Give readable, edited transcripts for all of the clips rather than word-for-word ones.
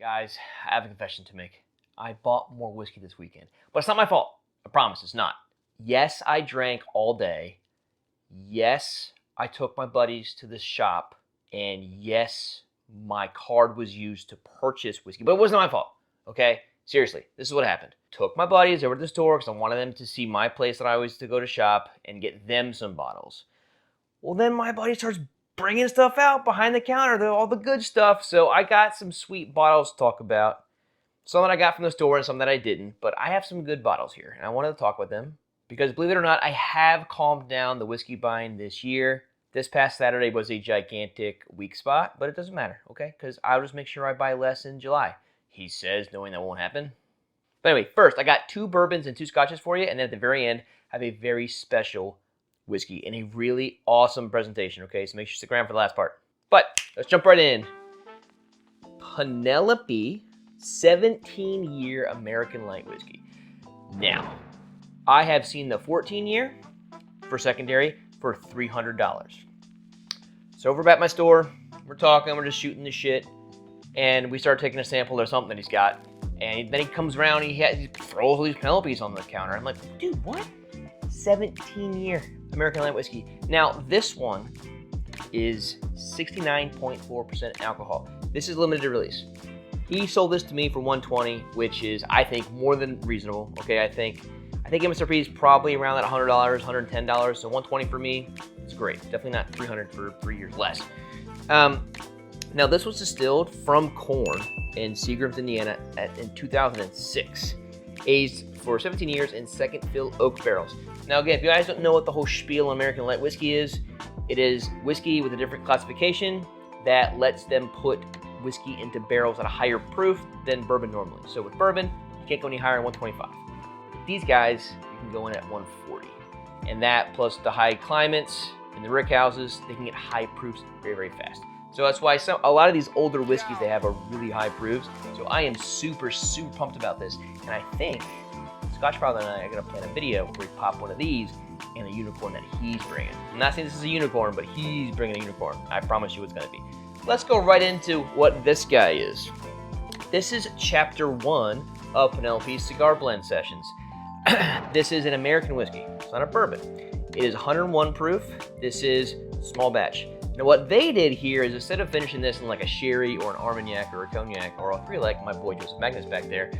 Guys, I have a confession to make. I bought more whiskey this weekend, but it's not my fault. I promise it's not. Yes, I drank all day. Yes, I took my buddies to the shop. And yes, my card was used to purchase whiskey, but it wasn't my fault, okay? Seriously, this is what happened. Took my buddies over to the store because I wanted them to see my place that I always to go to shop and get them some bottles. Well, then my buddy starts bringing stuff out behind the counter, all the good stuff. So I got some sweet bottles to talk about. Some that I got from the store and some that I didn't. But I have some good bottles here, and I wanted to talk with them. Because believe it or not, I have calmed down the whiskey buying this year. This past Saturday was a gigantic weak spot, but it doesn't matter, okay? Because I'll just make sure I buy less in July. He says, knowing that won't happen. But anyway, first, I got 2 bourbons and 2 scotches for you. And then at the very end, I have a very special whiskey and a really awesome presentation, okay? So make sure you stick around for the last part. But let's jump right in. Penelope 17-year American light whiskey. Now, I have seen the 14-year for secondary for $300. So over at my store, we're talking, we're just shooting the shit, and we start taking a sample of something that he's got. And then he comes around, he throws all these Penelopes on the counter. I'm like, dude, what? 17-year American light whiskey. Now, this one is 69.4% alcohol. This is limited release. He sold this to me for $120, which is, I think, more than reasonable. Okay, I think MSRP is probably around that $100, $110. So $120 for me, it's great. Definitely not $300 for 3 years less. Now, this was distilled from corn in Seagrams, Indiana in 2006. Aged for 17 years in second fill oak barrels. Now again, if you guys don't know what the whole spiel on American light whiskey is, it is whiskey with a different classification that lets them put whiskey into barrels at a higher proof than bourbon normally. So with bourbon, you can't go any higher than 125. With these guys, you can go in at 140. And that plus the high climates and the rick houses, they can get high proofs very, very fast. So that's why a lot of these older whiskeys they have are really high proofs. So I am super, super pumped about this. And I think Scotch Father and I are going to plan a video where we pop one of these and a unicorn that he's bringing. I'm not saying this is a unicorn, but he's bringing a unicorn. I promise you it's going to be. Let's go right into what this guy is. This is chapter 1 of Penelope's Cigar Blend Sessions. This is an American whiskey. It's not a bourbon. It is 101 proof. This is small batch. Now what they did here is instead of finishing this in like a sherry or an Armagnac or a cognac or all three like my boy Joseph Magnus back there,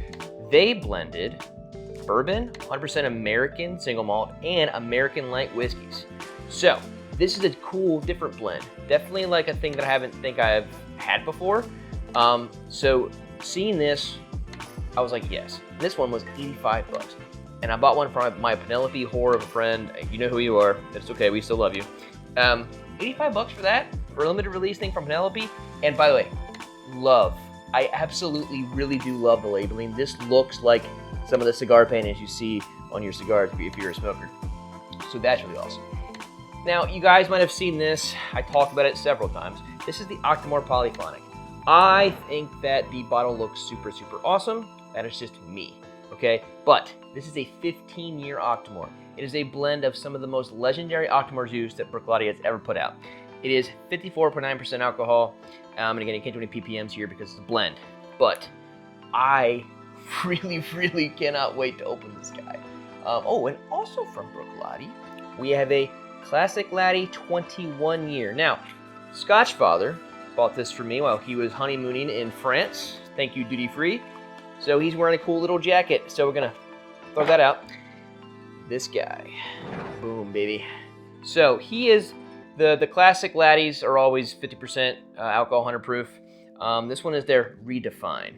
they blended bourbon, 100% American single malt, and American light whiskeys. So this is a cool, different blend. Definitely like a thing that I think I've had before. So seeing this, I was like, yes. This one was $85. And I bought one from my Penelope whore of a friend. You know who you are. That's okay. We still love you. $85 for that, for a limited release thing from Penelope. And by the way, I absolutely really do love the labeling. This looks like some of the cigar paintings you see on your cigars if you're a smoker. So that's really awesome. Now, you guys might have seen this. I talked about it several times. This is the Octomore Polyphonic. I think that the bottle looks super, super awesome. That is just me, okay? But this is a 15-year Octomore. It is a blend of some of the most legendary Octomore juice that Bruichladdich has ever put out. It is 54.9% alcohol. And again, you can't do any ppms here because it's a blend. But I really, really cannot wait to open this guy. And also from Bruichladdich, we have a Classic Laddie 21 year. Now, Scotch Father bought this for me while he was honeymooning in France. Thank you, duty free. So he's wearing a cool little jacket. So we're gonna throw that out. This guy, boom, baby. So he is the classic Laddies are always 50% alcohol, 100 proof. This one is their Redefine.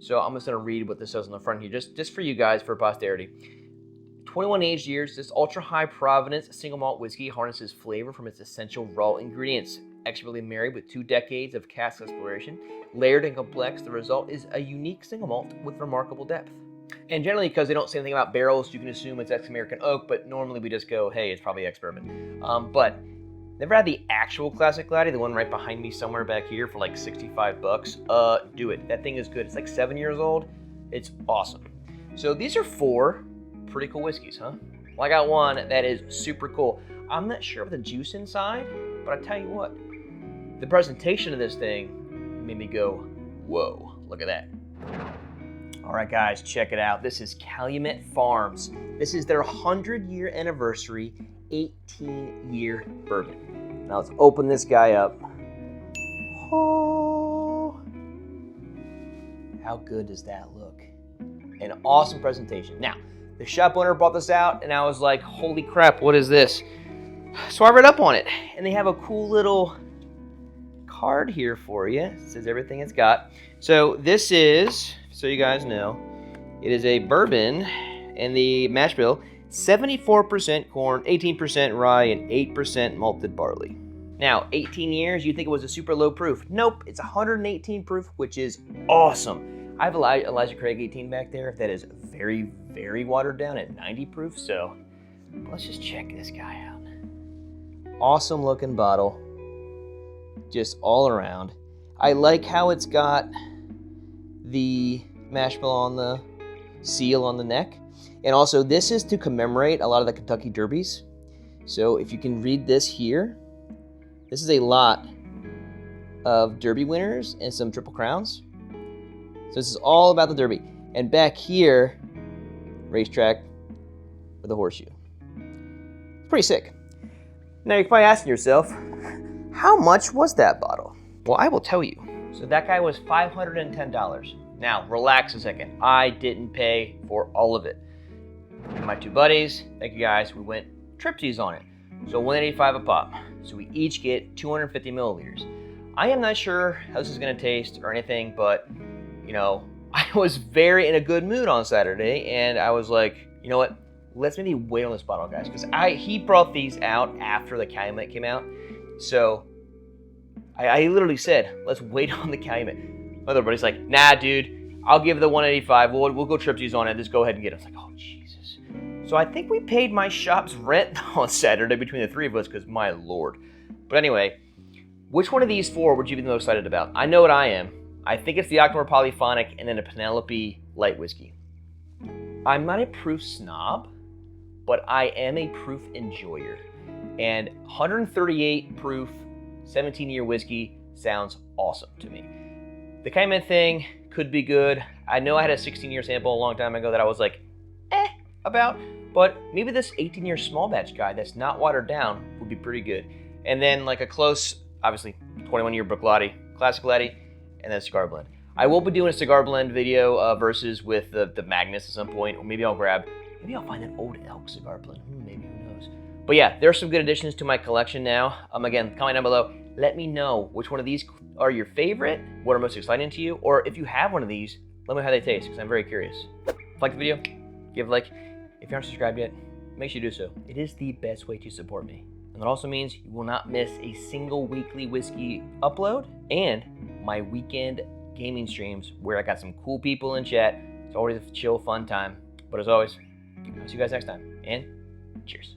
So I'm just gonna read what this says on the front here, just for you guys, for posterity. 21 aged years, this ultra-high provenance single malt whiskey harnesses flavor from its essential raw ingredients. Expertly married with 2 decades of cask exploration, layered and complex, the result is a unique single malt with remarkable depth. And generally, because they don't say anything about barrels, you can assume it's ex-American oak, but normally we just go, hey, it's probably ex-bourbon. But never had the actual Classic Laddie, the one right behind me somewhere back here for like $65. Do it. That thing is good. It's like 7 years old. It's awesome. So these are 4 pretty cool whiskeys, huh? Well, I got one that is super cool. I'm not sure of the juice inside, but I tell you what, the presentation of this thing made me go, whoa. Look at that. All right, guys, check it out. This is Calumet Farms. This is their 100-year anniversary, 18-year bourbon. Now let's open this guy up. Oh, how good does that look? An awesome presentation. Now, the shop owner brought this out, and I was like, holy crap, what is this? So I read up on it, and they have a cool little card here for you. It says everything it's got. So this is, so you guys know, it is a bourbon, and the mash bill, 74% corn, 18% rye, and 8% malted barley. Now, 18 years, you think it was a super low proof. Nope, it's 118 proof, which is awesome. I have Elijah Craig 18 back there that is very, very watered down at 90 proof, so let's just check this guy out. Awesome looking bottle, just all around. I like how it's got the mash bill on the seal on the neck. And also, this is to commemorate a lot of the Kentucky Derbies. So if you can read this here, this is a lot of Derby winners and some Triple Crowns. So this is all about the Derby. And back here, racetrack with a horseshoe. Pretty sick. Now you're probably asking yourself, how much was that bottle? Well, I will tell you. So that guy was $510. Now, relax a second. I didn't pay for all of it. My two buddies, thank you guys, we went tripsies on it. So $185 a pop. So we each get 250 milliliters. I am not sure how this is gonna taste or anything, but you know, I was very in a good mood on Saturday, and I was like, you know what? Let's maybe wait on this bottle, guys, because he brought these out after the Calumet came out. So I literally said, let's wait on the Calumet. My other buddy's like, nah, dude, I'll give the 185. We'll go tripsies on it. Just go ahead and get it. I was like, oh, Jesus. So I think we paid my shop's rent on Saturday between the three of us, because my Lord. But anyway, which one of these four would you be the most excited about? I know what I am. I think it's the Octomore Polyphonic and then a Penelope light whiskey. I'm not a proof snob, but I am a proof enjoyer. And 138 proof, 17-year whiskey sounds awesome to me. The Calumet thing could be good. I know I had a 16-year sample a long time ago that I was like, about, but maybe this 18-year small batch guy that's not watered down would be pretty good. And then like a close, obviously, 21-year Bruichladdich, classic laddie, and then cigar blend. I will be doing a cigar blend video versus with the Magnus at some point, or maybe I'll find an old elk cigar blend. Maybe, who knows? But yeah, there's some good additions to my collection now. Again, comment down below. Let me know which one of these are your favorite, what are most exciting to you, or if you have one of these, let me know how they taste, because I'm very curious. If you like the video, give a like. If you aren't subscribed yet, make sure you do so. It is the best way to support me. And that also means you will not miss a single weekly whiskey upload and my weekend gaming streams where I got some cool people in chat. It's always a chill, fun time. But as always, I'll see you guys next time, and cheers.